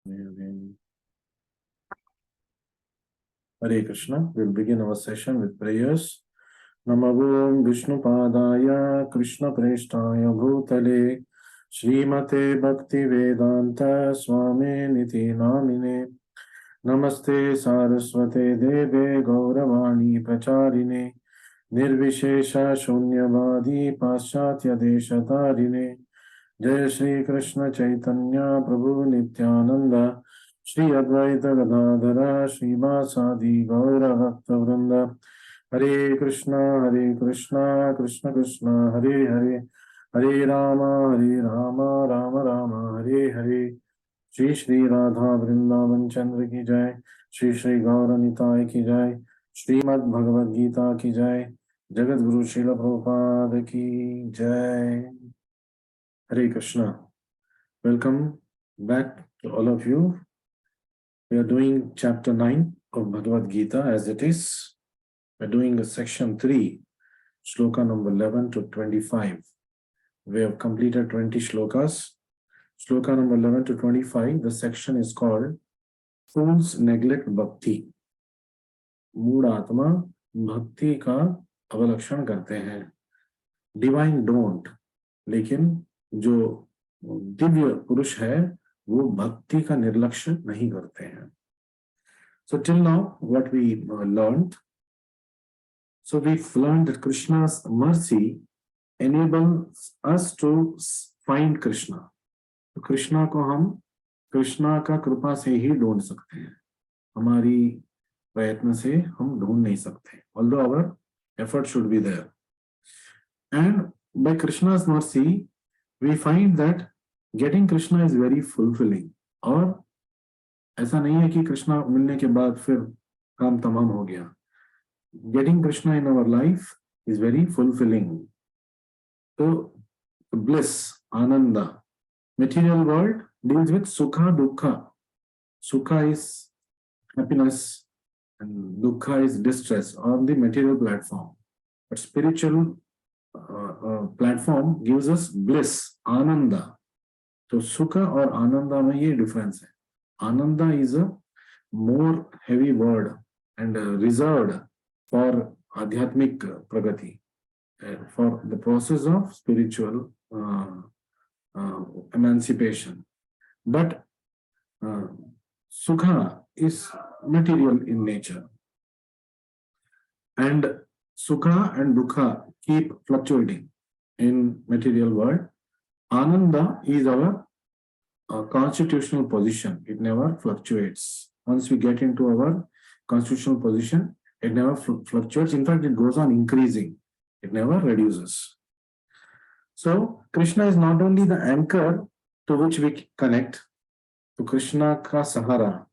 Again. Hare Krishna. We'll begin our session with prayers. Namo Vishnu Padaya Krishna Preshtaya Bhutale Srimate Bhakti Vedanta Swami Niti Namine Namaste Saraswate Deve Gauravani Pracharine Nirvishesha Shunyavadi Paschatya Deshatarine Jai Shri Krishna Chaitanya Prabhu Nityananda Shri Advaita Gadadhara Srivasadi Gaura Bhakta Vrinda Hare Krishna Krishna Krishna Hare Hare Hare Rama Rama Rama Hare Hare Shri Shri Radha Vrindavan Chandra ki Jai Shri Shri Gaura Nitai ki Jai Srimad Bhagavad Gita ki Jai Jagat Guru Srila Prabhupada ki Jai. Hare Krishna. Welcome back to all of you. We are doing chapter 9 of Bhagavad Gita as it is. We are doing a section 3, shloka number 11 to 25. We have completed 20 shlokas. Shloka number 11 to 25, the section is called Fools Neglect Bhakti. मूढ़ आत्मा भक्ति का अवलक्षण करते हैं. Divine don't, लेकिन जो दिव्य पुरुष है वो भक्ति का निर्लक्ष्य नहीं करते हैं. So till now what we learned, so we've learned that Krishna's mercy enables us to find Krishna. तो कृष्णा को हम कृष्णा का कृपा से ही ढूंढ सकते हैं, हमारी प्रयत्न से हम ढूंढ नहीं सकते. Although our effort should be there, and by Krishna's mercy we find that getting Krishna is very fulfilling. और ऐसा नहीं है कि कृष्णा मिलने के बाद फिर काम तमाम हो गया. Getting Krishna in our life is very fulfilling. So bliss, ananda. Material world deals with sukha, dukkha. Sukha is happiness and dukkha is distress on the material platform. But spiritual platform gives us bliss, ananda. तो सुखा और आनंदा में ये difference है. Ananda is a more heavy word and reserved for आध्यात्मिक प्रगति, for the process of spiritual emancipation. But sukha is material in nature, and sukha and dukkha keep fluctuating in material world. Ananda is our constitutional position. It never fluctuates. Once we get into our constitutional position, it never fluctuates. In fact, it goes on increasing. It never reduces. So Krishna is not only the anchor to which we connect. तो कृष्णा का सहारा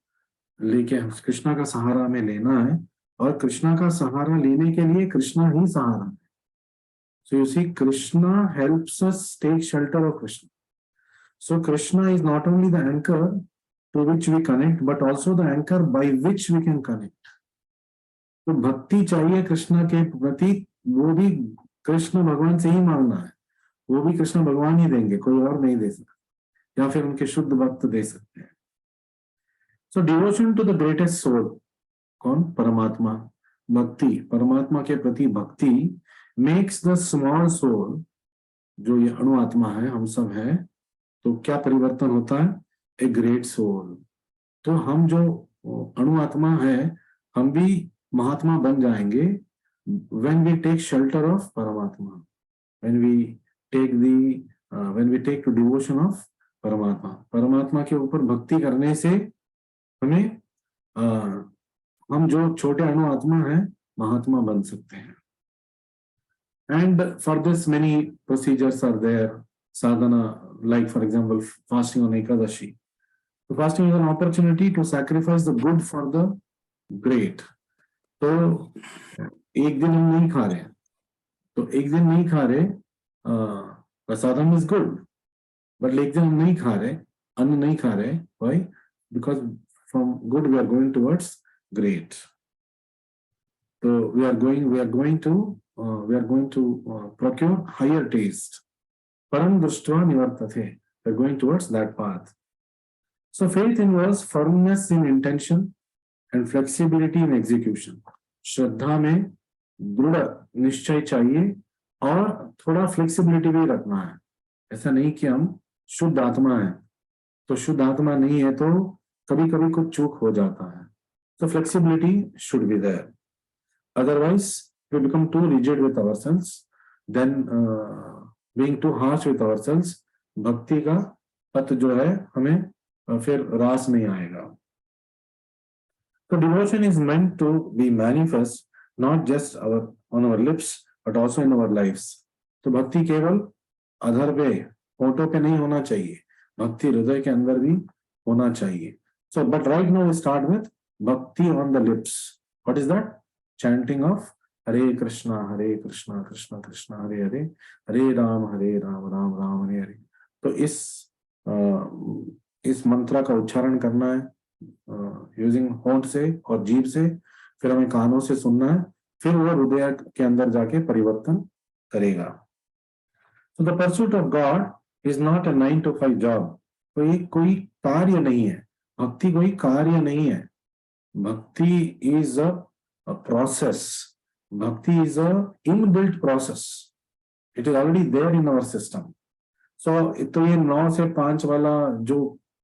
लेके कृष्णा का सहारा हमें लेना है, और कृष्णा का सहारा लेने के लिए कृष्णा ही सहारा है. So you see, Krishna helps us take shelter of Krishna. So Krishna is not only the anchor to which we connect, but also the anchor by which we can connect. तो भक्ति चाहिए कृष्णा के प्रति, वो भी कृष्ण भगवान से ही मांगना है. वो भी कृष्ण भगवान ही देंगे, कोई और नहीं दे सकता, या फिर उनके शुद्ध भक्त दे सकते हैं. So devotion to the greatest soul, कौन? परमात्मा. भक्ति, परमात्मा के प्रति भक्ति makes the small soul, जो ये अणु आत्मा है, हम सब हैं, तो क्या परिवर्तन होता है? A great soul. तो हम जो अणु आत्मा है, हम भी महात्मा बन जाएंगे when we take shelter of परमात्मा, when we take to devotion of परमात्मा. परमात्मा के ऊपर भक्ति करने से हमें हम जो छोटे अणु आत्मा है, महात्मा बन सकते हैं. And for this many procedures are there. Sadhana, like for example, fasting on Ekadashi. So fasting is an opportunity to sacrifice the good for the great. तो एक दिन हम नहीं खा रहे, तो एक दिन नहीं खा रहे, प्रसादम is good, but एक दिन हम नहीं खा रहे, अन्न नहीं खा रहे. Why? Because from good we are going towards great. So we are going to procure higher taste. Param Drishtva Nivartate. We are going towards that path. So faith involves firmness in intention and flexibility in execution. श्रद्धा में दृढ़ निश्चय चाहिए और थोड़ा flexibility भी रखना है। ऐसा नहीं कि हम शुद्ध आत्मा है तो शुद्ध आत्मा नहीं है तो कभी कभी कुछ चूक हो जाता है। So flexibility should be there. Otherwise, we become too rigid with ourselves. Then being too harsh with ourselves, भक्ति का पथ जो है हमें फिर रास नहीं आएगा। So devotion is meant to be manifest not just on our lips but also in our lives. तो भक्ति केवल अधर पे होठों पे नहीं होना चाहिए, भक्ति हृदय के अंदर भी होना चाहिए। So but right now we start with bhakti on the lips. What is that? Chanting of Hare Krishna Krishna Krishna Hare Hare, Hare Ram Ram Ram Hare Hare. तो इस मंत्र का उच्चारण करना है यूजिंग होंठ से और जीभ से, फिर हमें कानों से सुनना है, फिर वो हृदय के अंदर जाके परिवर्तन करेगा। So the pursuit of God is not a 9 to 5 job. कोई कार्य नहीं है, भक्ति कोई कार्य नहीं है। भक्ति is a process. Bhakti is a inbuilt process. It is already there in our system. So तो ये 9 से 5 वाला जो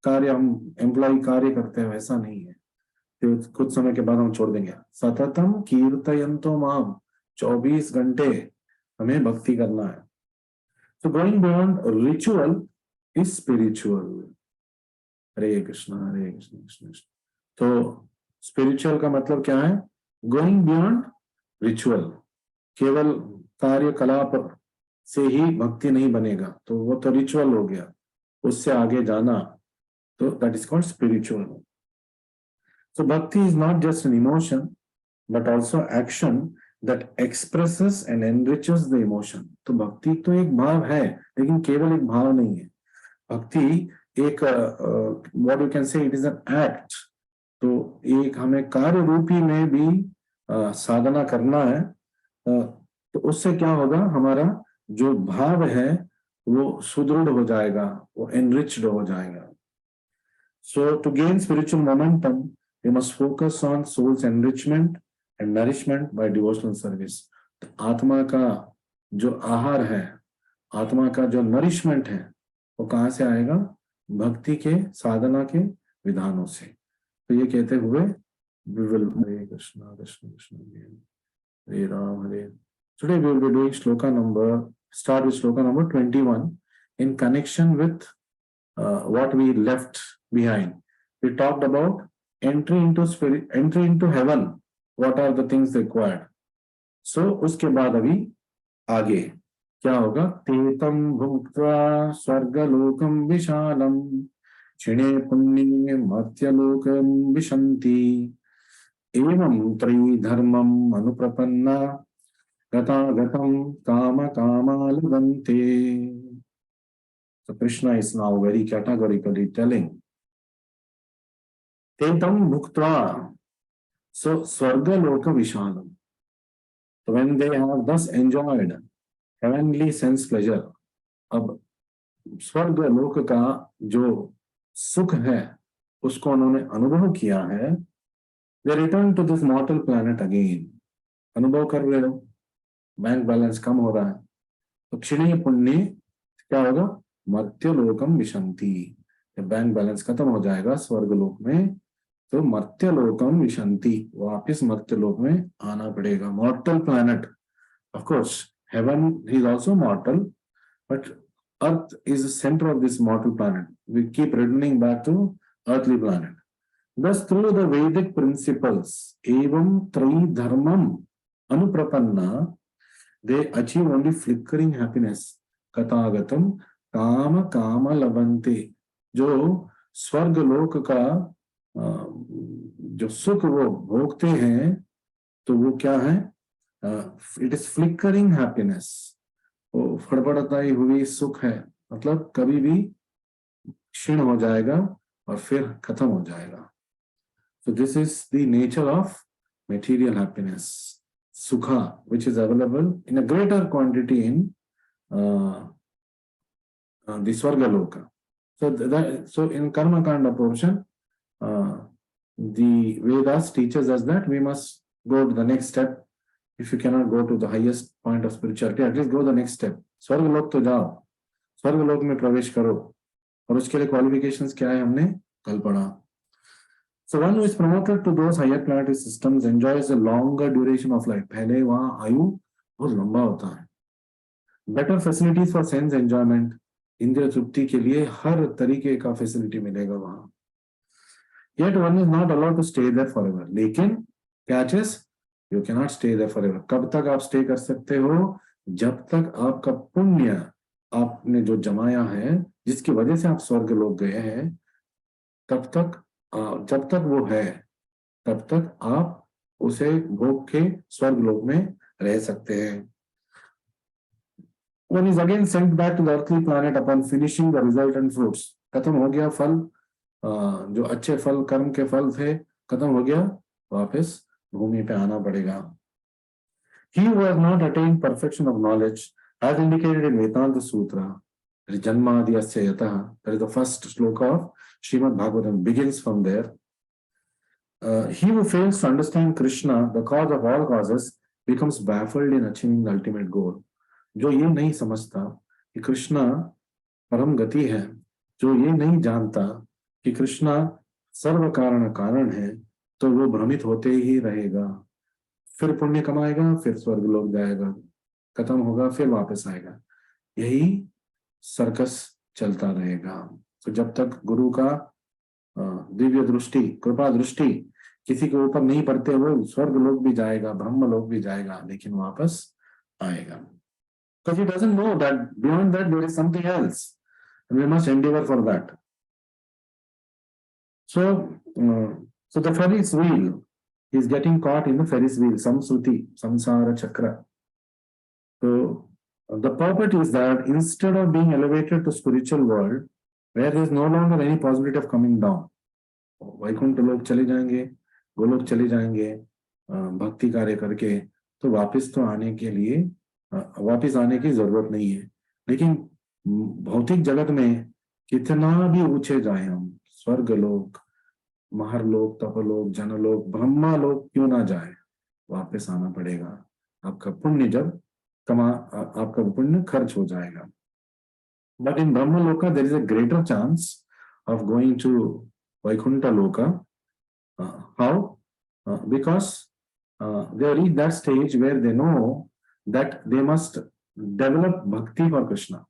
कार्य हम एम्प्लॉय कार्य करते हैं वैसा नहीं है, तो कुछ समय के बाद हम छोड़ देंगे। सततम कीर्तयन्तो माम, 24 घंटे हमें भक्ति करना है। So going beyond ritual is spiritual. हरे कृष्णा कृष्ण कृष्ण। तो स्पिरिचुअल का मतलब क्या है? Going beyond ritual. केवल कार्यकलाप से ही भक्ति नहीं बनेगा, तो वो तो रिचुअल हो गया, उससे आगे जाना, तो that is called spiritual. So bhakti is not just an emotion but also action that expresses and enriches the emotion. तो भक्ति तो एक भाव है, लेकिन केवल एक भाव नहीं है। भक्ति एक what you can say it is an act. तो एक हमें कार्य रूपी में भी साधना करना है, तो उससे क्या होगा, हमारा जो भाव है वो सुदृढ़ हो जाएगा, वो एनरिच्ड हो जाएगा। So to gain spiritual momentum we must focus on souls enrichment and nourishment by devotional service. आत्मा का जो आहार है, आत्मा का जो नरिशमेंट है, वो कहाँ से आएगा? भक्ति के साधना के विधानों से। तो ये कहते हुए हरे कृष्णा कृष्ण कृष्ण हरे राम हरे। Today we will be doing start with shloka number 21 in connection with what we left behind. We talked about entry into heaven. What are the things required? So उसके बाद अभी आगे क्या होगा? तेतम भुक्त्वा स्वर्गलोकम विशालम क्षिणे पुण्ये मर्त्यलोकम विशन्ति एवं त्रिधर्मम् अनुप्रपन्ना गतागतं काम कामालभन्ते। So Krishna is now very categorically telling तेतम भुक्त्वा, so स्वर्गलोक विशालम। So when they have thus enjoyed heavenly sense pleasure, अब स्वर्ग लोक का जो सुख है उसको उन्होंने अनुभव किया है, they return to this mortal planet again. अनुभव कर रहे हो, बैंक बैलेंस कम हो रहा है, तो क्षीणे पुण्य क्या होगा? मर्त्यलोकम विशन्ति। जब बैंक बैलेंस खत्म हो जाएगा स्वर्ग लोक में, तो मर्त्यलोकम विशन्ति, वापिस मर्त्यलोक में आना पड़ेगा। Mortal planet, of course heaven is also mortal, but earth is the centre of this mortal planet. We keep returning back to earthly planet. Thus, through the Vedic principles, evam tridharmam anuprapanna, they achieve only flickering happiness. Katagatam kama kama labante. जो स्वर्ग लोक का जो सुख वो भोगते हैं, तो वो क्या है? It is flickering happiness. वो फड़फड़ाई हुई सुख है, मतलब कभी भी क्षीण हो जाएगा और फिर खत्म हो जाएगा। So this is the nature of material happiness, sukha, which is available in a greater quantity in the Swargaloka. So in Karma Kanda portion, the Vedas teaches us that we must go to the next step. If you cannot go to the highest point of spirituality, at least go the next step. स्वर्ग लोक तो जाओ, स्वर्ग लोक में प्रवेश करो, और उसके लिए क्वालिफिकेशंस क्या है हमने कल पढ़ा. So one who is promoted to those higher planetary systems enjoys a longer duration of life. पहले वहां आयु बहुत लंबा होता है. Better facilities for sense enjoyment. इंद्रिय तृप्ति के लिए हर तरीके का फैसिलिटी मिलेगा वहां. Yet one is not allowed to stay there forever. लेकिन catch is you cannot stay there forever. कब तक आप स्टे कर सकते हो? जब तक आपका पुण्य आपने जो जमाया है, जिसकी वजह से आप स्वर्ग लोक गए हैं, तब तक जब तक वो है, तब तक आप उसे भोग के स्वर्ग लोक में रह सकते हैं. One is again sent back to the earthly planet upon finishing the resultant fruits. खत्म हो गया फल, जो अच्छे फल कर्म के फल थे, खत्म हो गया, वापस भूमि पे आना पड़ेगा. He who has not attained perfection of knowledge, as indicated in Vedanta Sutra, that is Janmadhyasya Yatah, that is the first sloka of Srimad Bhagavatam, begins from there. He who fails to understand Krishna, the cause of all causes, becomes baffled in achieving the ultimate goal. जो ये नहीं समझता कि कृष्णा परम गति है, जो ये नहीं जानता कि कृष्णा सर्व कारण कारण है, तो वो भ्रमित होते ही रहेगा. फिर पुण्य कमाएगा, फिर स्वर्ग लोक जाएगा, खत्म होगा, फिर वापस आएगा. यही सर्कस चलता रहेगा. तो जब तक गुरु का दिव्य दृष्टि, कृपा दृष्टि किसी के ऊपर नहीं पड़ते, वो स्वर्ग लोक भी जाएगा, ब्रह्म लोक भी जाएगा, लेकिन वापस आएगा. Because he doesn't know that beyond that there is something else, and we must endeavor for that. So the Ferris wheel is getting caught in the Ferris wheel, samsruti, samsara chakra. So the purport is that instead of being elevated to spiritual world, where there is no longer any possibility of coming down, Vaikuntha लोग चले जाएंगे, गोलोक चले जाएंगे भक्ति कार्य करके, तो वापस तो आने के लिए वापस आने की जरूरत नहीं है. लेकिन भौतिक जगत में कितना भी ऊंचे जाए हम, स्वर्ग लोक, महरलोक, तपलोक, जनलोक, ब्रह्मा लोक क्यों ना जाए, वापस आना पड़ेगा. आपका पुण्य जब आपका पुण्य खर्च हो जाएगा. But in Brahma Loka there is a greater chance of going to Vaikuntha Loka. How? Because they reach that stage where they know that they must develop bhakti for Krishna.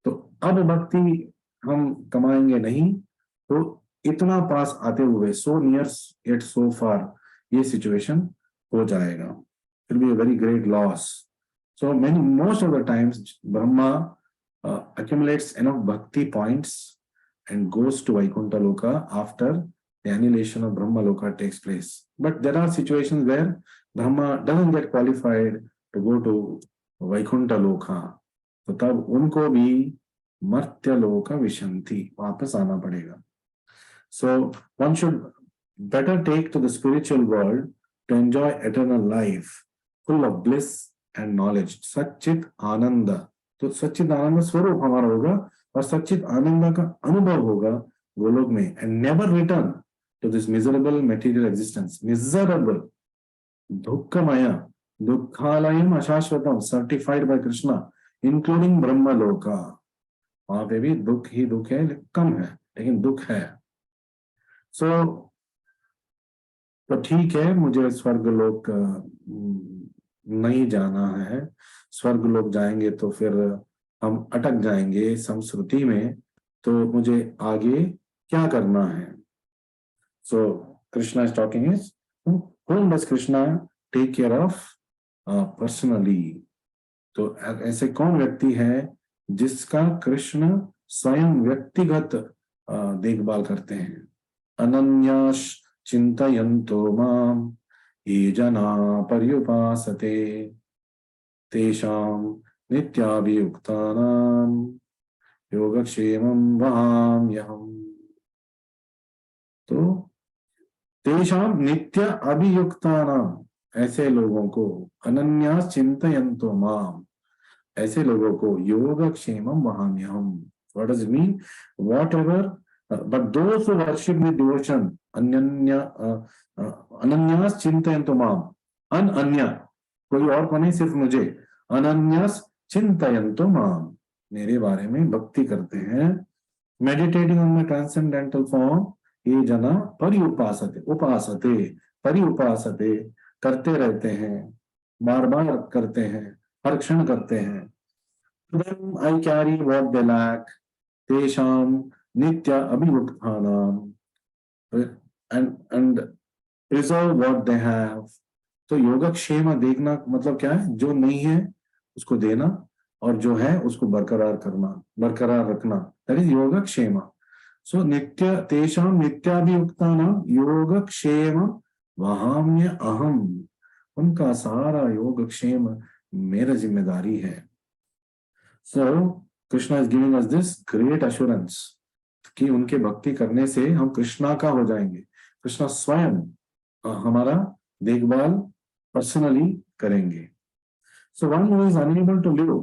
तो अब भक्ति हम कमाएंगे नहीं, तो इतना पास आते हुए, so near yet so far, ये situation हो जाएगा. It will be a very great loss. So most of the times Brahma accumulates enough bhakti points and goes to Vaikuntha Loka after the annihilation of Brahma Loka takes place. But there are situations where Brahma doesn't get qualified to go to Vaikuntha Loka, तो तब उनको भी मर्त्य लोका विशंति, वापस आना पड़ेगा. So one should better take to the spiritual world to enjoy eternal life, full of bliss and knowledge. सच्चित आनंद, तो सच्चित आनंद स्वरूप हमारा होगा और सच्चित आनंद का अनुभव होगा गोलोक में, and never return to this miserable material existence. Miserable, दुःखमय, दुःखालयम अशाश्वतम, certified by Krishna, including ब्रह्म लोका. वहां पे भी दुख ही दुख है, कम है, लेकिन दुख है. तो ठीक है, मुझे स्वर्ग लोक नहीं जाना है. स्वर्ग लोक जाएंगे तो फिर हम अटक जाएंगे संस्कृति में, तो मुझे आगे क्या करना है. So Krishna is talking is, whom does Krishna take care of personally? तो ऐसे कौन व्यक्ति है जिसका कृष्ण स्वयं व्यक्तिगत देखभाल करते हैं. अनन्याश चिंतयन्तो माम ये जना पर्युपासते तेषां नित्याभियुक्तानां योगक्षेमं वहाम्यहम्. तो तेषां नित्य अभियुक्तानां, ऐसे लोगों को, अनन्यास चिंतयन्तो माम, ऐसे लोगों को योगक्षेमं वहाम्यहम्, What does it mean? Whatever, but those who worship with devotion, ananyas chintayantu mam, ananya, कोई और को नहीं, सिर्फ मुझे, अनन्यास चिंतयन्तु माम, मेरे बारे में भक्ति करते हैं, meditating on my transcendental form, ये जना पर्युपासते, उपासते, पर्युपासते, करते रहते हैं, बार बार करते हैं, हर क्षण करते हैं. Then I carry what they lack, तेषां नित्य अभियुक्तानां, and preserve what they have. तो योगक्षेम देखना मतलब क्या है? जो नहीं है उसको देना और जो है उसको बरकरार करना, बरकरार रखना. That is योगक्षेम. सो नित्य तेषां नित्याभियुक्तानां योगक्षेम वहाम्य अहम. उनका सारा योगक्षेम मेरा जिम्मेदारी है. So Krishna is giving us this great assurance कि उनके भक्ति करने से हम कृष्णा का हो जाएंगे. कृष्णा स्वयं हमारा देखभाल पर्सनली करेंगे. So one who is unable to live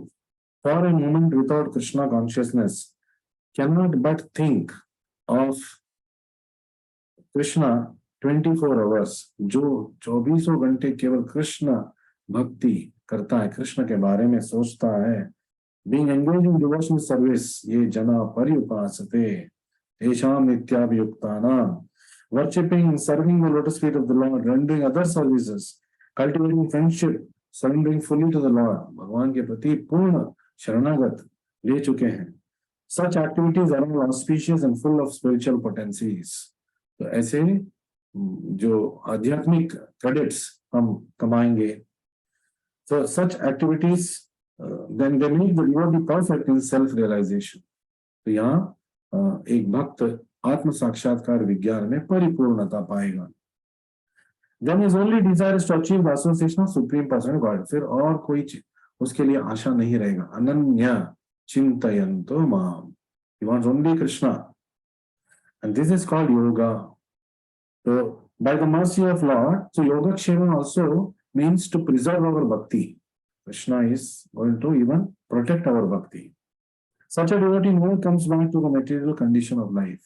for a moment without Krishna consciousness cannot but think of Krishna 24 hours. जो 24 घंटे केवल कृष्ण भक्ति करता है, कृष्ण के बारे में सोचता है, being engaged in devotional service, ये जना पर्युपासते, तेषां नित्याभियुक्तानां, worshipping and serving the lotus feet of the Lord, rendering other services, cultivating friendship, surrendering fully to the Lord, भगवान के प्रति पूर्ण शरणागत ले चुके हैं. Such activities are all auspicious and full of spiritual potencies. तो ऐसे जो आध्यात्मिक क्रेडिट्स हम कमाएंगे. So such activities then they make the devotee perfect in self-realization. तो यहाँ एक भक्त आत्म साक्षात्कार विज्ञान में परिपूर्णता पाएगा. Then his only desire is to achieve the association of Supreme Person God. फिर और कोई उसके लिए आशा नहीं रहेगा. अनन्या चिंतयन्तो माम. He wants only Krishna. And this is called yoga. So by the mercy of Lord, so Yogakshema also means to preserve our bhakti. Krishna is going to even protect our bhakti. Such a devotee never comes back to the material condition of life.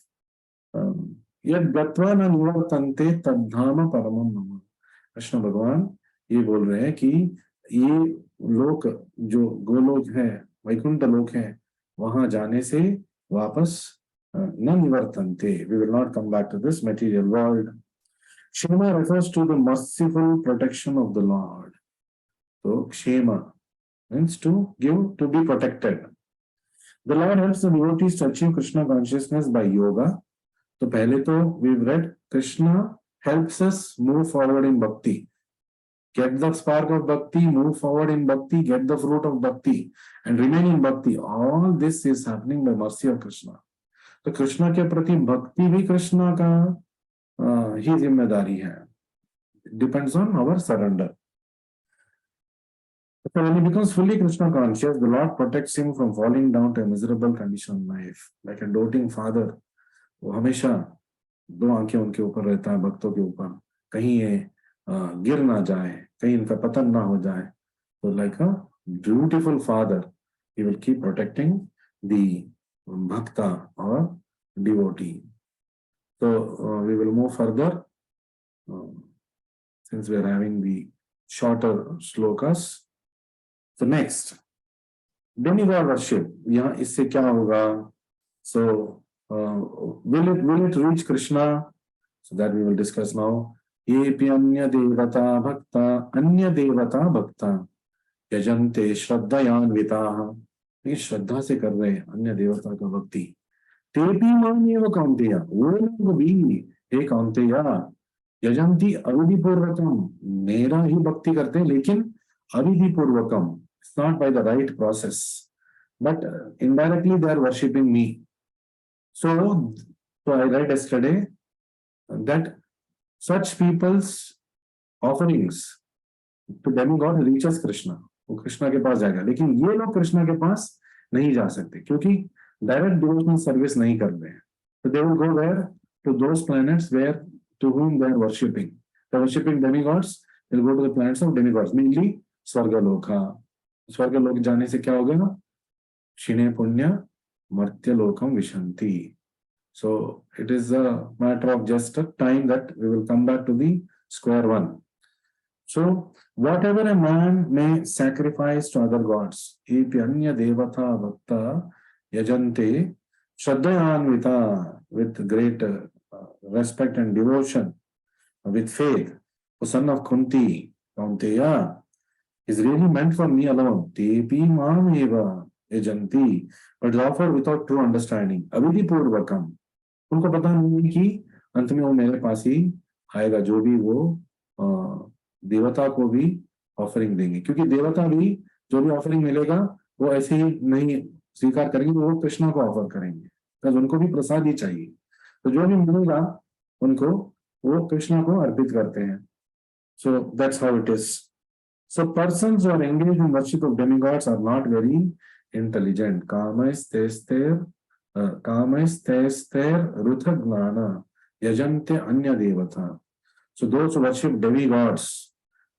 Yet gatva na nivartante tadhama paramam nama. Krishna भगवान ये बोल रहे हैं कि ये लोक जो गोलोक है, वैकुंठ लोक है, वहां जाने से वापस न निवर्तन्ते. We will not come back to this material world. Kshema refers to the merciful protection of the Lord. So kshema means to give, to be protected. The Lord helps the devotees to achieve Krishna consciousness by yoga. तो पहले तो we've read Krishna helps us move forward in bhakti. Get the spark of bhakti, move forward in bhakti, get the fruit of bhakti, and remain in bhakti. All this is happening by mercy of Krishna. तो कृष्णा के प्रति भक्ति भी कृष्णा का ही जिम्मेदारी है. Depends on our surrender. So when he becomes fully Krishna conscious, the Lord protects him from falling down to a miserable condition in life. Like a doting father, वो हमेशा दो आंखें उनके ऊपर रहता है, भक्तों के ऊपर, कहीं ये गिर ना जाए, कहीं इनका पतन ना हो जाए. So like a beautiful father, he will keep protecting the bhakta or devotee. So we will move further since we are having the shorter slokas. So next, demigod worship. यहाँ इससे क्या होगा? So will it reach Krishna? So that we will discuss now. येऽपि अन्य देवता भक्ता यजन्ते श्रद्धयान्विताः. ये श्रद्धा से कर रहे हैं अन्य देवता का भक्ति. तेऽपि मामेव कौन्तेय. वो लोग भी हे कौन्तेय यजन्ति अविधिपूर्वकम. मेरा ही भक्ति करते हैं लेकिन अविधिपूर्वकम. It's not by the right process, but indirectly they are worshipping me. So I read yesterday that such people's offerings to demigod reaches Krishna. वो कृष्णा के पास जाएगा, लेकिन ये लोग कृष्णा के पास नहीं जा सकते क्योंकि डायरेक्ट डिवोशनल सर्विस नहीं कर रहे हैं. So they will go where? To those planets where to whom they are worshipping. The worshipping demigods will go to the planets of demigods, mainly स्वर्गलोक. स्वर्गलोक जाने से क्या होगा? क्षीणे पुण्य Martyalokam Vishanti. So it is a matter of just a time that we will come back to the square one. So whatever a man may sacrifice to other gods, ipyanya devata bhakta yajante shraddhayanvita, with great respect and devotion, with faith, the son of Kunti, Kaunteya, is really meant for me alone. Tepi mam eva yajanti, but is offered without true understanding. Avidhi purvakam. उनको पता नहीं कि अंत में वो मेरे पास ही आएगा, जो भी वो देवता को भी ऑफरिंग देंगे, क्योंकि देवता भी जो भी ऑफरिंग मिलेगा वो ऐसे ही नहीं स्वीकार करेंगे, वो कृष्णा को ऑफर करेंगे, बिकॉज उनको भी प्रसाद ही चाहिए। तो जो भी मिलेगा उनको वो कृष्णा को अर्पित करते हैं। So that's how it is. So persons who are engaged in worship of demigods are not very intelligent. कामैस्तैस्तेर रुथज्ञाना यजन्ते अन्य देवता। So those who worship demigods,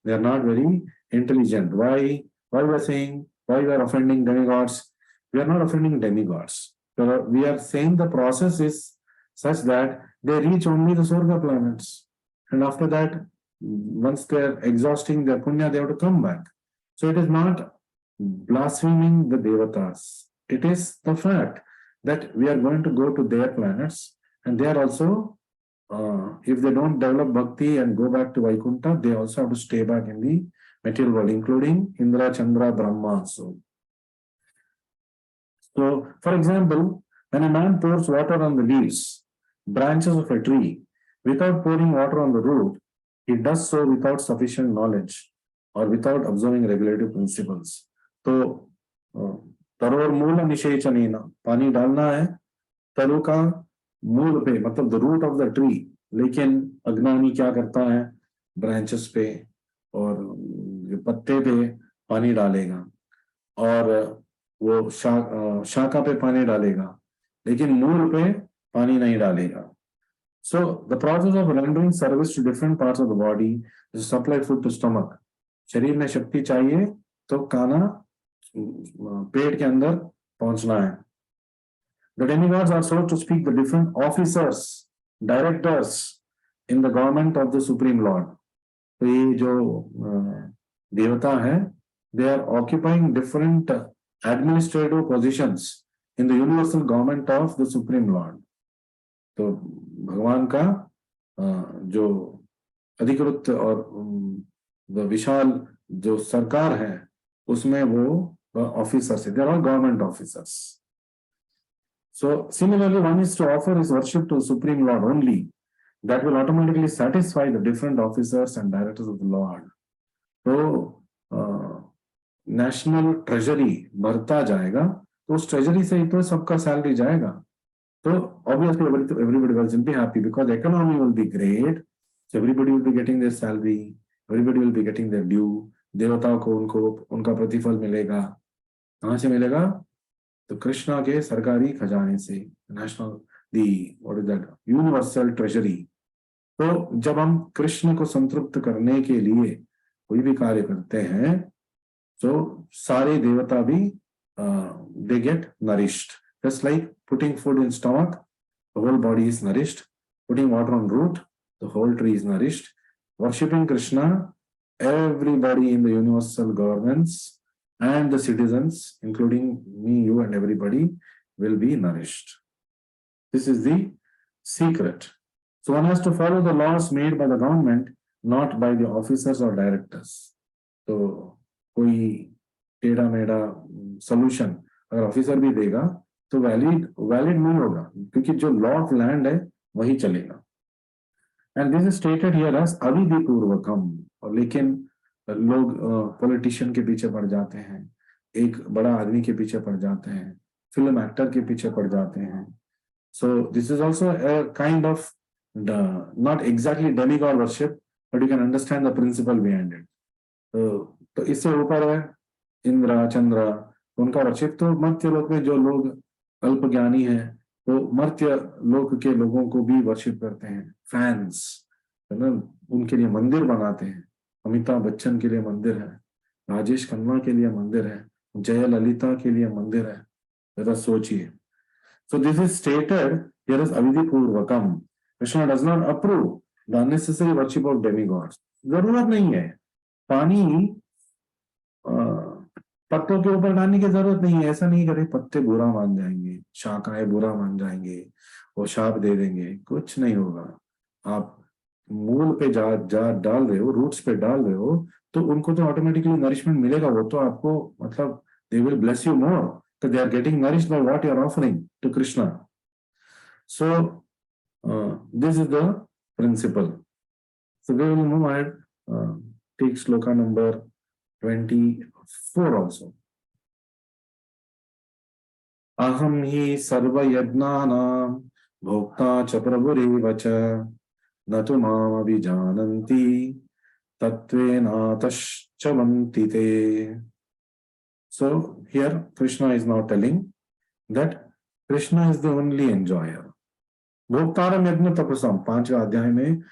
they are not very intelligent. Why? Why we are saying, why we are offending demigods? We are not offending demigods. So we are saying the process is such that they reach only the Swarga planets. And after that, once they are exhausting their punya, they have to come back. So it is not blaspheming the devatas. It is the fact that we are going to go to their planets, and they are also, if they don't develop bhakti and go back to Vaikuntha, they also have to stay back in the material world, including Indra, Chandra, Brahma also. So, for example, when a man pours water on the leaves, branches of a tree, without pouring water on the root, he does so without sufficient knowledge or without observing regulative principles. तो तरोर मूल निषेचनेन, पानी डालना है तरु का मूल पे, मतलब the root of the tree, लेकिन अज्ञानी क्या करता है, ब्रांचेस पे और पत्ते पे पानी डालेगा, और वो शाखा पे पानी डालेगा, लेकिन मूल पे पानी नहीं डालेगा। So the process of rendering service to different parts of the body is to supply food to stomach. शरीर में शक्ति चाहिए तो खाना पेट के अंदर पहुंचना है। The demigods are, so to speak, the different officers, directors in the government of the Supreme Lord. तो ये जो देवता है, they are occupying different administrative positions in the universal government of the Supreme Lord. तो भगवान का जो अधिकृत और विशाल जो सरकार है उसमें वो officers, they are all government officers. So similarly, one is to offer his worship to the Supreme Lord only. That will automatically satisfy the different officers and directors of the Lord. तो national treasury बढ़ता जाएगा, तो उस treasury से ही तो सबका salary जाएगा। तो obviously everybody will be happy because economy will be great. So everybody will be getting their salary, everybody will be getting their due. देवताओं को उनका प्रतिफल मिलेगा। कहाँ से मिलेगा? तो कृष्णा के सरकारी खजाने से, national the what is that universal treasury. तो जब हम कृष्ण को संतृप्त करने के लिए कोई भी कार्य करते हैं, तो सारे देवता भी they get nourished, just like putting food in stomach, the whole body is nourished, putting water on root, the whole tree is nourished, worshipping Krishna, everybody in the universal governments and the citizens, including me, you and everybody, will be nourished. This is the secret. So one has to follow the laws made by the government, not by the officers or directors. तो कोई टेढ़ा मेढ़ा solution अगर officer भी देगा तो valid नहीं होगा, क्योंकि जो लॉ ऑफ लैंड है वही चलेगा। And this is stated here as अविधि पूर्वकम। और लेकिन लोग पॉलिटिशियन के पीछे पड़ जाते हैं, एक बड़ा आदमी के पीछे पड़ जाते हैं, फिल्म एक्टर के पीछे पड़ जाते हैं। सो this is also a kind of not exactly demigod worship, but you can understand the principle behind it. तो इससे ऊपर है इंद्र, चंद्र, उनका वर्शिप। तो मर्त्य लोक में जो लोग अल्प ज्ञानी हैं, तो मर्त्य लोक के लोगों को भी वर्शिप करते हैं, फैंस है ना, उनके लिए मंदिर बनाते हैं। अमिताभ बच्चन के लिए मंदिर है, राजेश खन्ना के लिए मंदिर है, जया ललिता के लिए मंदिर है। जरा सोचिए, So this is stated here as avidhi purvakam. Krishna does not approve the unnecessary worship of demigods. जरूरत नहीं है पानी पत्तों के ऊपर डालने की जरूरत नहीं है। ऐसा नहीं करे पत्ते बुरा मान जाएंगे, शाखाएं बुरा मान जाएंगे, वो शाप दे देंगे, कुछ नहीं होगा। आप मूल पे जा जा डाल रहे हो, रूट्स पे डाल रहे हो, तो उनको तो ऑटोमेटिकली नरिशमेंट मिलेगा। वो तो आपको मतलब they will bless you more, तो they are getting nourished by what you are offering to Krishna. So this is the principle. So we will move ahead, take shloka number 24 also. Aham hi sarva yajnanam bhokta cha prabhurev cha natu mam abhijananti tattvena taschamantite te. So here Krishna is now telling that Krishna is the only enjoyer. भोक्तारम यज्ञ तपसम 5वें अध्याय में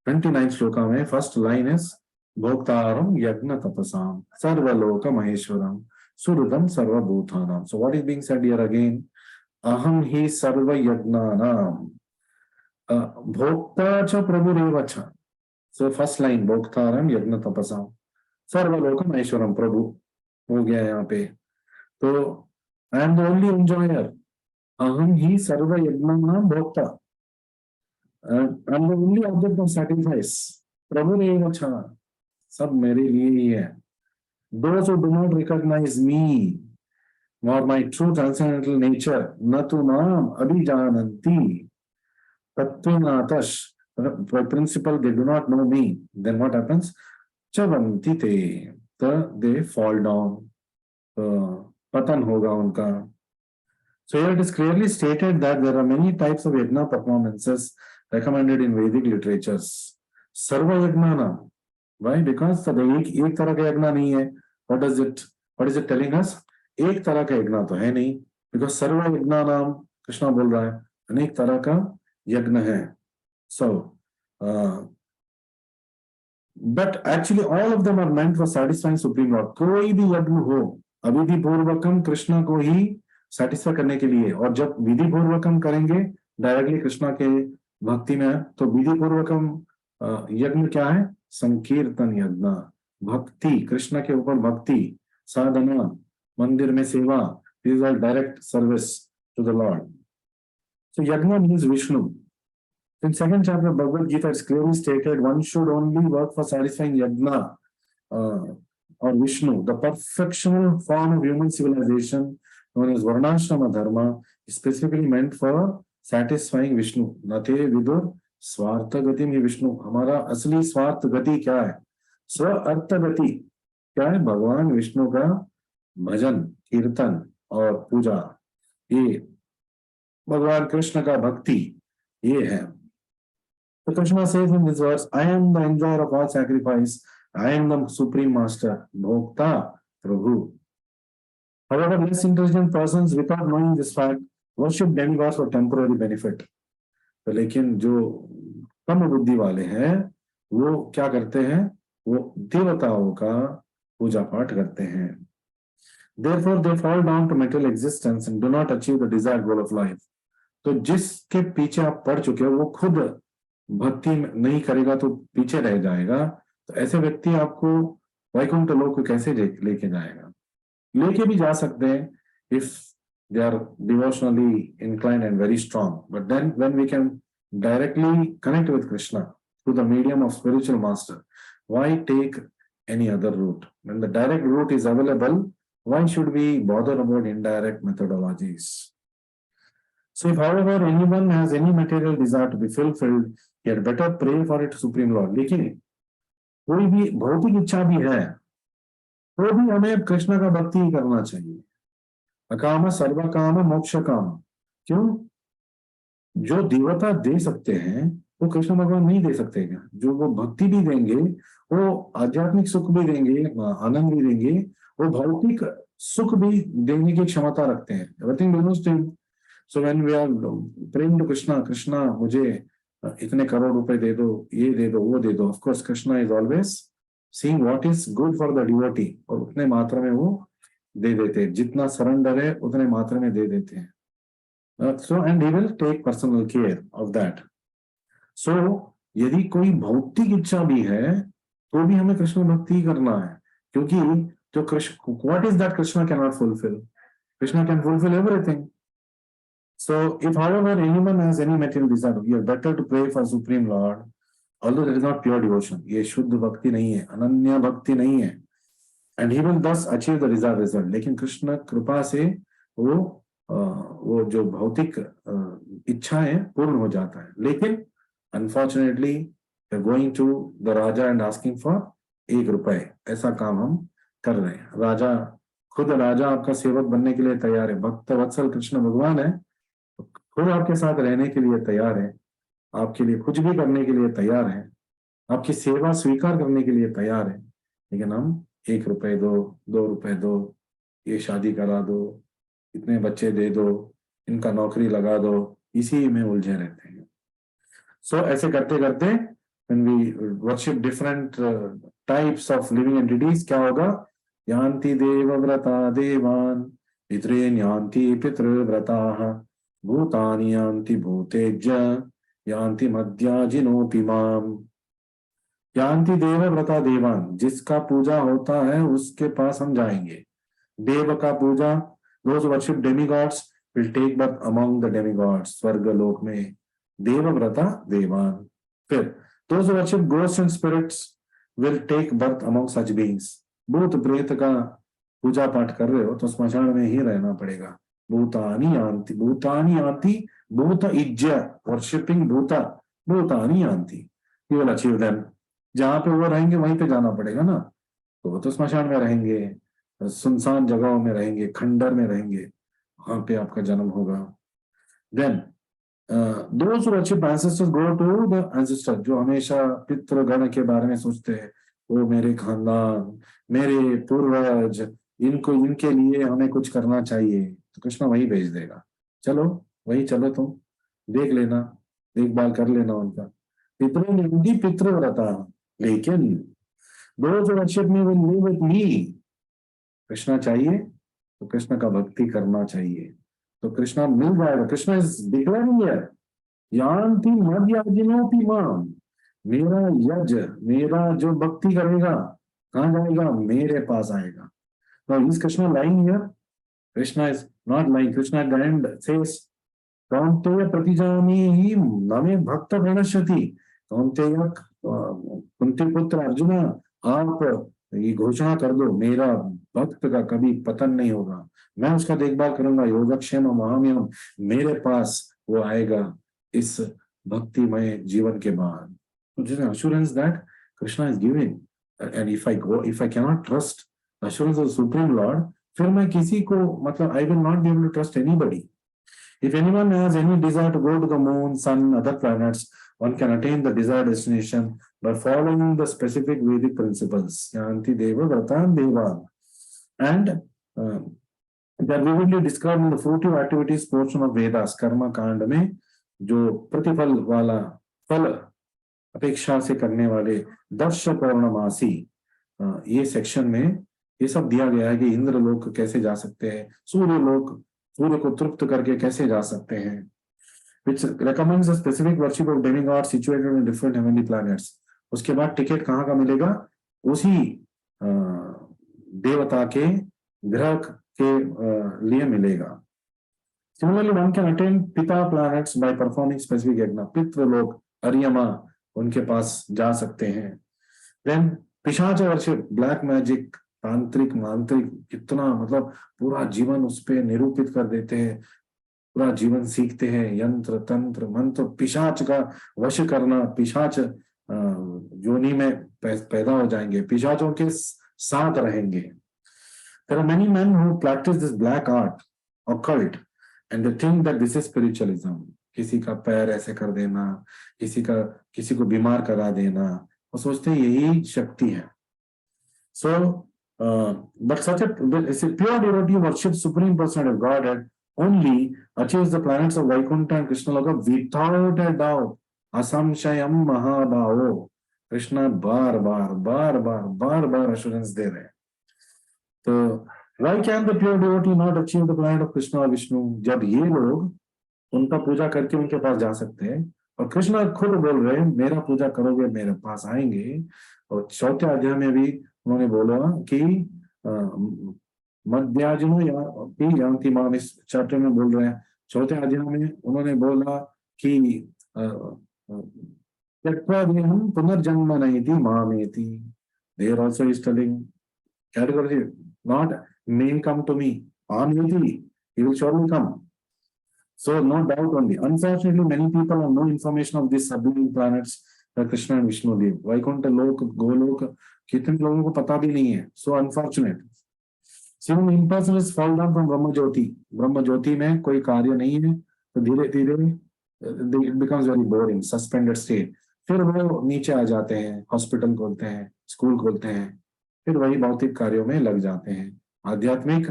29 श्लोका में first line is भोक्तारम यज्ञ तपसाम सर्वलोक Maheshwaram सुहृदम सर्वभूतानाम. So what is being said here again? Aham hi sarva yajnanam भोक्ता च प्रभुरेव च. So first line भोक्तारम यज्ञ तपसाम सर्वलोक महेश्वरम, प्रभु हो गया यहाँ पे. तो I am the only enjoyer. Aham hi sarva yajnanam Bhokta. I'm the only object of sacrifice. प्रभुरेव च, सब मेरे लिए ही है. Those who do not recognize me or my true transcendental nature, natu mam abhijananti tattvena. By principle, they do not know me. Then what happens? Chavanti te, they fall down. Patan hoga unka. So here it is clearly stated that there are many types of yajna performances recommended in Vedic literatures. Sarva yajnana. Why? Because एक तरह का यज्ञ नहीं है. What is it telling us? एक तरह का यज्ञ तो है नहीं, because सर्व यज्ञ नाम कृष्णा बोल रहा है, अनेक तरह का यज्ञ है. So but actually all of them are meant for satisfying Supreme Lord. कोई भी यज्ञ हो अविधि पूर्वकम कृष्णा को ही सेटिस्फाई करने के लिए, और जब विधि पूर्वकम करेंगे डायरेक्टली कृष्णा के भक्ति में, तो विधि पूर्वकम यज्ञ क्या है? संकीर्तन यज्ञ, भक्ति, कृष्ण के ऊपर भक्ति, साधना, मंदिर में सेवा. This are direct service to the lord. So yajna means Vishnu. In second chapter of Bhagavad Gita, it's clearly stated one should only work for satisfying yajna or Vishnu. The perfectional form of human civilization known as Varnashrama Dharma is specifically meant for satisfying Vishnu. Nate vidur स्वार्थ गति में विष्णु. हमारा असली स्वार्थ गति क्या है? स्व अर्थ गति क्या है? भगवान विष्णु का भजन, कीर्तन और पूजा, ये भगवान कृष्ण का भक्ति, ये है. तो Krishna says in this verse, I am the enjoyer of all sacrifice, I am the supreme master, Bhokta Prabhu. However, less intelligent persons without knowing this fact worship demigods for temporary benefit. तो लेकिन जो कम बुद्धि वाले हैं वो क्या करते हैं? वो देवताओं का पूजा पाठ करते हैं. Therefore, they fall down to material existence and do not achieve the desired goal of life. तो जिसके पीछे आप पड़ चुके हो वो खुद भक्ति नहीं करेगा तो पीछे रह जाएगा. तो ऐसे व्यक्ति आपको वैकुंठ लोक को कैसे लेके जाएगा? लेके भी जा सकते हैं if they are devotionally inclined and very strong. But then when we can directly connect with Krishna through the medium of spiritual master, why take any other route? When the direct route is available, why should we bother about indirect methodologies? So if however anyone has any material desire to be fulfilled, he had better pray for it to Supreme Lord. लेकिन कोई भी भौतिक इच्छा भी है तो भी हमें कृष्ण का भक्ति ही करना चाहिए. अकाम सर्व काम मोक्ष काम. क्यों? जो देवता दे सकते हैं वो कृष्ण भगवान नहीं दे सकते क्या? जो वो भक्ति भी देंगे, वो आध्यात्मिक सुख भी देंगे, आनंद भी देंगे, वो भौतिक सुख भी देने की क्षमता रखते हैं. Everything belongs to him. So when we are praying to Krishna, Krishna मुझे इतने करोड़ रुपए दे दो, ये दे दो, वो दे दो. Of course Krishna is always seeing what is good for the devotee, और उतने मात्रा में वो दे देते हैं. जितना सरेंडर है उतने मात्रा में दे देते हैं. So and he will take personal care of that. So यदि कोई भौतिक इच्छा भी है तो भी हमें कृष्ण भक्ति करना है, क्योंकि जो Krishna, what is that Krishna cannot fulfill? Krishna can fulfill everything. So if however anyone has any material desire, we are better to pray for Supreme Lord, although that is not pure devotion. ये शुद्ध भक्ति नहीं है, अनन्य भक्ति नहीं है, and he will thus achieve the desired result. लेकिन कृष्ण कृपा से वो जो भौतिक इच्छा है पूर्ण हो जाता है. लेकिन unfortunately going to the raja and asking for 1 रुपए, ऐसा काम हम कर रहे हैं. राजा, खुद राजा आपका सेवक बनने के लिए तैयार है. भक्त वत्सल कृष्ण भगवान है, खुद आपके साथ रहने के लिए तैयार है, आपके लिए कुछ भी करने के लिए तैयार है, आपकी सेवा स्वीकार करने के लिए तैयार है. लेकिन हम 1 रुपए दो, 2 रुपए दो, ये शादी करा दो, इतने बच्चे दे दो, इनका नौकरी लगा दो, इसी में उलझे रहते हैं. सो ऐसे करते करते when we worship different types of living entities, क्या होगा? यान्ति देवव्रता देवान् पितॄन् यान्ति पितृव्रताः भूतानि यान्ति भूतेज्य यान्ति मद्याजिनोऽपि माम्. यान्ति देवव्रता देवान्, जिसका पूजा होता है उसके पास हम जाएंगे. देव का पूजा, those who worship demigods will take birth among the demigods, स्वर्ग लोक में देवव्रता देवान्. फिर those who worship ghosts and spirits will take birth among such beings. भूत प्रेत का पूजा पाठ कर रहे हो तो स्मशान में ही रहना पड़ेगा. भूतानि यान्ति, भूतानि यान्ति, भूत इज्य, वर्शिपिंग भूता, भूतानि यान्ति, you will achieve them. जहां पे वो रहेंगे वहीं पे जाना पड़ेगा ना, तो वो तो स्मशान में रहेंगे, सुनसान जगहों में रहेंगे, खंडर में रहेंगे, वहां पे आपका जन्म होगा. Then those who worship ancestors go to the ancestors, जो हमेशा पितृगण के बारे में सोचते हैं, वो मेरे खानदान, मेरे पूर्वज, इनको, इनके लिए हमें कुछ करना चाहिए, तो कृष्ण वही भेज देगा. चलो वही चलो, तुम देख लेना, देखभाल कर लेना उनका. पितृनिधि पितृव्रता. लेकिन those who worship me will live with me. Krishna चाहिए तो कृष्ण का भक्ति करना चाहिए, तो कृष्णा मिल जाएगा. कृष्णा इज डिक्लेयरिंग हियर, यान्ति मद्याजिनोऽपि माम्. मेरा यज, मेरा जो भक्ति करेगा कहाँ जाएगा? मेरे पास आएगा. Now is Krishna lying here? Krishna is not lying. Krishna at the end says, कौन्तेय प्रतिजानीहि न मे भक्त प्रणश्यति. कौन्तेय, कुंती पुत्र अर्जुना, आप ये घोषणा कर दो, मेरा भक्त का कभी पतन नहीं होगा, मैं उसका देखभाल करूंगा. योगक्षेम महाम्यम, मेरे पास वो आएगा इस भक्तिमय जीवन के बाद. Assurance that Krishna is giving. And if I cannot trust assurance of Supreme Lord, फिर मैं किसी को, मतलब I will not be able to trust anybody. If anyone has any desire to go to the moon, sun, other planets, one can attain the desired destination by following the specific Vedic principles. Yanti Deva Vratan Deva. And they are vividly described in the fruitive activities portion of Vedas, Karma Kand में, जो प्रतिफल वाला, फल अपेक्षा से करने वाले दर्श पौर्णमासी, ये सेक्शन में ये सब दिया गया है कि इंद्र लोक कैसे जा सकते हैं, सूर्य लोक, सूर्य को तृप्त करके कैसे जा सकते हैं. which recommends the specific worship of demigods situated in different heavenly planets. उसके बाद टिकट कहाँ का मिलेगा? उसी देवता के ग्रह के लिए मिलेगा. Similarly, one can attain Pita planets by performing specific yajna. पितृलोक, Aryama, उनके पास जा सकते हैं. Then पिशाच worship, black magic, तांत्रिक मांत्रिक, कितना मतलब पूरा जीवन उस पे निरूपित कर देते हैं, पूरा जीवन सीखते हैं, यंत्र तंत्र मंत्र, पिशाच का वश करना, पिशाच योनि में पैदा हो जाएंगे, पिशाचों के साथ रहेंगे. There are many men who practice this black art, occult, and they think that this is spiritualism. किसी का पैर ऐसे कर देना, किसी को बीमार करा देना, वो सोचते हैं यही शक्ति है. So, but such a pure devotee worships Supreme Personality of Godhead only achieves the planets of Vaikuntha and Krishna Loka without a doubt. Asamshayam Mahabhavo. Krishna bar bar assurance दे रहे हैं. तो why can the pure devotee not achieve the planet of Krishna or Vishnu? जब ये लोग उनका पूजा करके उनके पास जा सकते हैं। और कृष्ण खुद बोल रहे हैं मेरा पूजा करोगे मेरे पास आएंगे। और चौथे अध्याय में भी उन्होंने बोला कि मध्याजनो या यांति माम, इस चैप्टर में बोल रहे हैं। चौथे अध्याय में उन्होंने बोला कि त्यक्त्वा देहं पुनर्जन्म नयति मामेति। There also is telling categorically not may come to me, Amiti, he will surely come. So no doubt on the. Unfortunately, many people have no information of these sublime planets that Krishna and Vishnu live. Vaikuntha Lok, Golok, कितने लोगों को पता भी नहीं है. So unfortunate. So when impersonalists fall down from Brahma Jyoti, Brahma Jyoti में कोई कार्य नहीं है, तो धीरे धीरे it becomes very boring, suspended state. फिर वो नीचे आ जाते हैं, हॉस्पिटल खोलते हैं, स्कूल खोलते हैं, फिर वही भौतिक कार्यों में लग जाते हैं। आध्यात्मिक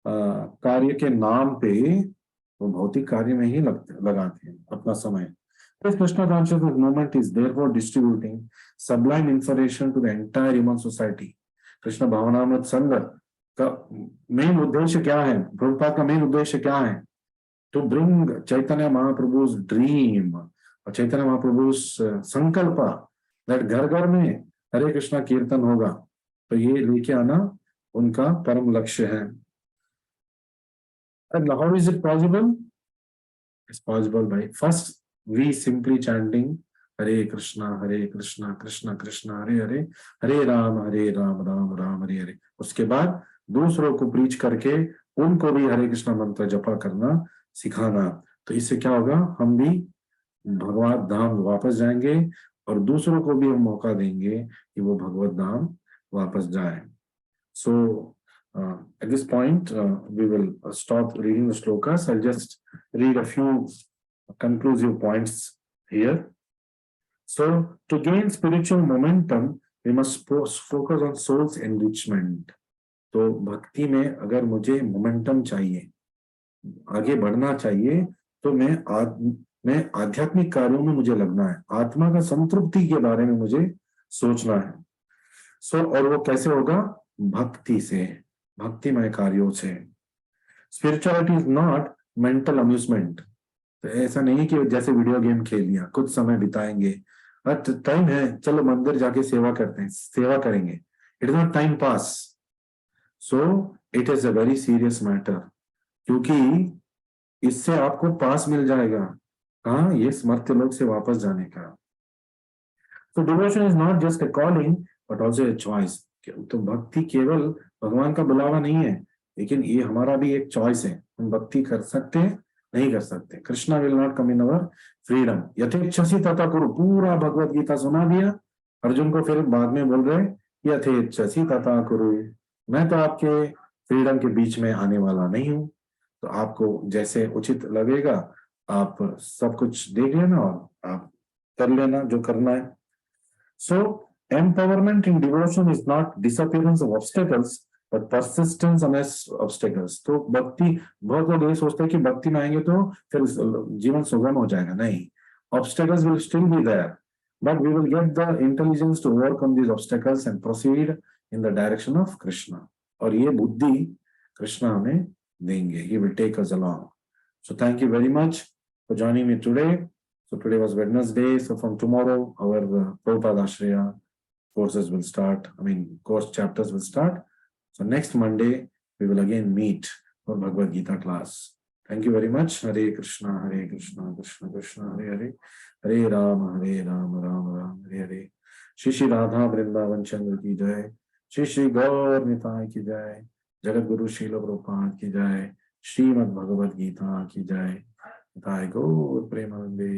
कार्य के नाम पे वो भौतिक कार्य में ही लगाते हैं अपना समय। This Krishna consciousness movement is therefore distributing sublime information to the entire human society. Krishna भावनामृत संघ का मेन उद्देश्य क्या है? प्रभुपाद का मेन उद्देश्य क्या है? To bring Chaitanya Mahaprabhu's dream और चैतन्य महाप्रभु's संकल्प that घर घर में हरे कृष्णा कीर्तन होगा, तो ये लेके आना उनका परम लक्ष्य है। And how is it possible? It's possible by first we simply chanting Hare Krishna, Krishna Krishna, Hare Hare, Hare Ram, Ram Ram, Hare Hare। उसके बाद दूसरों को प्रीच करके उनको भी हरे कृष्णा मंत्र जपा करना सिखाना। तो इससे क्या होगा? हम भी भगवत धाम वापस जाएंगे और दूसरों को भी हम मौका देंगे कि वो भगवत धाम वापस जाए। So at this point we will stop reading the shlokas. I'll just read a few conclusive points here. So to gain spiritual momentum we must focus on soul's enrichment. तो भक्ति में अगर मुझे मोमेंटम चाहिए, आगे बढ़ना चाहिए, तो मैं आध्यात्मिक कार्यों में मुझे लगना है, आत्मा का संतृप्ति के बारे में मुझे सोचना है। सो और वो कैसे होगा? भक्ति से, भक्तिमय कार्यों से। Spirituality is not mental amusement. तो ऐसा नहीं कि जैसे वीडियो गेम खेल लिया, कुछ समय बिताएंगे, टाइम है चलो मंदिर जाके सेवा करते हैं, सेवा करेंगे। It is not time pass. So it is a very serious matter, क्योंकि इससे आपको पास मिल जाएगा कहाँ? ये मर्त्य लोक से वापस जाने का। तो devotion is not just a calling but also a choice. तो भक्ति केवल भगवान का बुलावा नहीं है, लेकिन ये हमारा भी एक चॉइस है। हम भक्ति कर सकते हैं, नहीं कर सकते। Krishna will not come in our freedom. यथेच्छसि तथा कुरु, पूरा भगवत गीता सुना दिया अर्जुन को, फिर बाद में बोल रहे यथेच्छसि तथा कुरु, मैं तो आपके फ्रीडम के बीच में आने वाला नहीं हूं, तो आपको जैसे उचित लगेगा आप सब कुछ देख लेना और आप कर लेना जो करना है। सो empowerment in devotion is not disappearance of obstacles but persistence amidst obstacles. तो भक्ति, बहुत लोग ये सोचते हैं कि भक्ति में आएंगे तो फिर जीवन सुगम हो जाएगा। नहीं, obstacles will still be there, but we will get the intelligence to overcome these obstacles and proceed in the direction of Krishna. और ये बुद्धि कृष्णा हमें देंगे। He will take us along. So thank you very much for joining me today. So today was Wednesday. So from tomorrow our Prabhupada Ashraya courses will start. Course chapters will start. So next Monday we will again meet for Bhagavad Gita class. Thank you very much. Hare Krishna, Krishna Krishna, Hare Hare, Hare Ram, Ram Ram, Hare Hare. Shri Shri Radha Vrindavan Chandra ki jai. Shri Shri Gaur Nitai ki jai. Jagat Guru Srila Prabhupada ki jai. Srimad Bhagavad Gita ki jai. Nitai Gaur Premanande.